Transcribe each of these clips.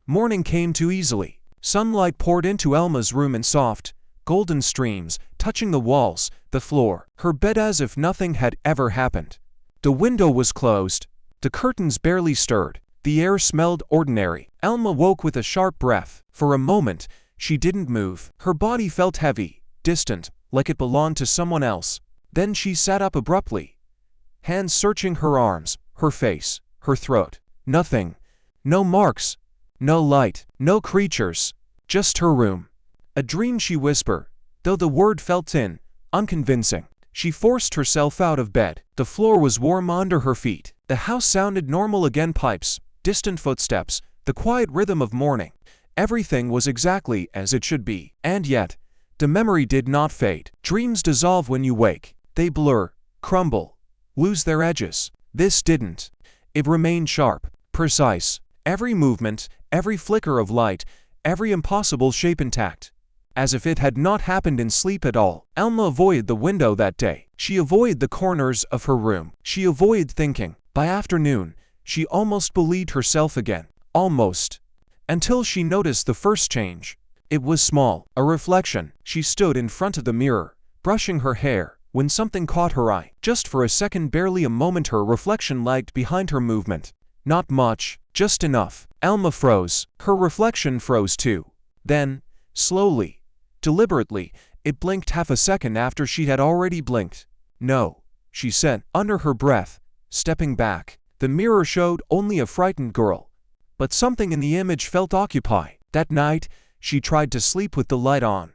Morning came too easily. Sunlight poured into Elma's room in soft, golden streams, touching the walls, the floor, her bed as if nothing had ever happened. The window was closed. The curtains barely stirred. The air smelled ordinary. Elma woke with a sharp breath. For a moment, she didn't move. Her body felt heavy, distant, like it belonged to someone else. Then she sat up abruptly, hands searching her arms, her face, her throat. Nothing. No marks. No light. No creatures. Just her room. A dream, she whispered, though the word felt thin, unconvincing. She forced herself out of bed. The floor was warm under her feet. The house sounded normal again, pipes, distant footsteps, the quiet rhythm of morning. Everything was exactly as it should be. And yet, the memory did not fade. Dreams dissolve when you wake. They blur, crumble, lose their edges. This didn't. It remained sharp, precise. Every movement, every flicker of light, every impossible shape intact. As if it had not happened in sleep at all. Elma avoided the window that day. She avoided the corners of her room. She avoided thinking. By afternoon, she almost believed herself again. Almost. Until she noticed the first change. It was small, a reflection. She stood in front of the mirror, brushing her hair, when something caught her eye. Just for a second, barely a moment, her reflection lagged behind her movement. Not much, just enough. Elma froze. Her reflection froze too. Then, slowly, deliberately, it blinked half a second after she had already blinked. No, she said, under her breath, stepping back. The mirror showed only a frightened girl. But something in the image felt occupied. That night, she tried to sleep with the light on.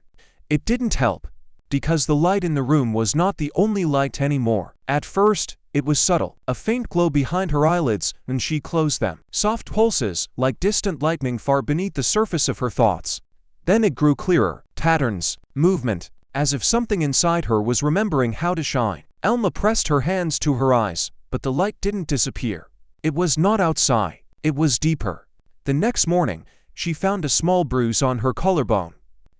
It didn't help, because the light in the room was not the only light anymore. At first, it was subtle, a faint glow behind her eyelids when she closed them. Soft pulses, like distant lightning far beneath the surface of her thoughts. Then it grew clearer, patterns, movement, as if something inside her was remembering how to shine. Elma pressed her hands to her eyes, but the light didn't disappear. It was not outside, it was deeper. The next morning, she found a small bruise on her collarbone.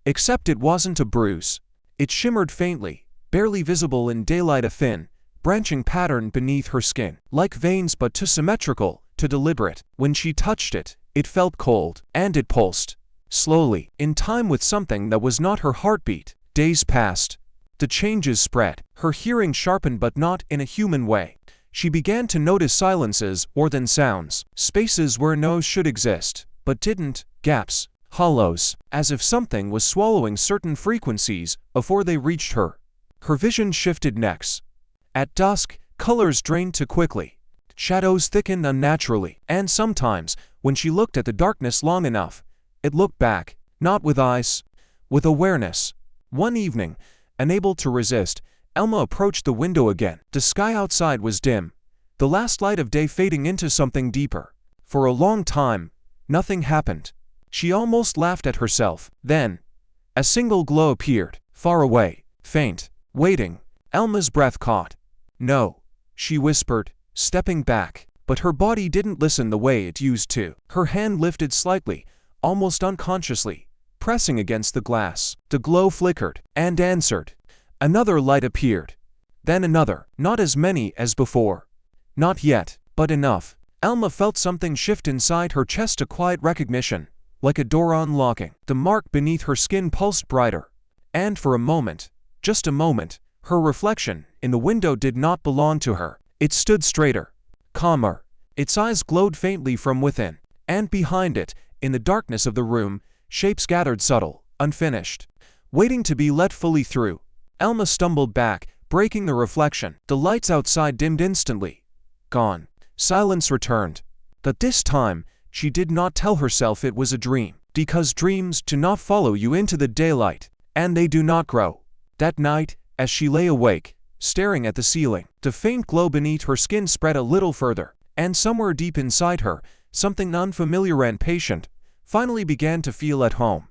Except it wasn't a bruise. It shimmered faintly, barely visible in daylight, a thin, branching pattern beneath her skin, like veins but too symmetrical, too deliberate. When she touched it, it felt cold, and it pulsed. Slowly, in time with something that was not her heartbeat. Days passed. The changes spread. Her hearing sharpened, but not in a human way. She began to notice silences more than sounds, spaces where no's should exist, but didn't, gaps, hollows, as if something was swallowing certain frequencies before they reached her. Her vision shifted next. At dusk, colors drained too quickly. Shadows thickened unnaturally, and sometimes, when she looked at the darkness long enough, it looked back, not with eyes, with awareness. One evening, unable to resist, Elma approached the window again. The sky outside was dim, the last light of day fading into something deeper. For a long time, nothing happened. She almost laughed at herself. Then, a single glow appeared, far away, faint, waiting. Elma's breath caught. No, she whispered, stepping back. But her body didn't listen the way it used to. Her hand lifted slightly, almost unconsciously, pressing against the glass. The glow flickered, and answered. Another light appeared. Then another, not as many as before. Not yet, but enough. Elma felt something shift inside her chest, a quiet recognition, like a door unlocking. The mark beneath her skin pulsed brighter. And for a moment, just a moment, her reflection in the window did not belong to her. It stood straighter, calmer. Its eyes glowed faintly from within. And behind it, in the darkness of the room, shapes gathered, subtle, unfinished, waiting to be let fully through. Elma stumbled back, breaking the reflection. The lights outside dimmed instantly. Gone. Silence returned. But this time, she did not tell herself it was a dream, because dreams do not follow you into the daylight, and they do not grow. That night, as she lay awake, staring at the ceiling, the faint glow beneath her skin spread a little further, and somewhere deep inside her, something unfamiliar and patient finally began to feel at home.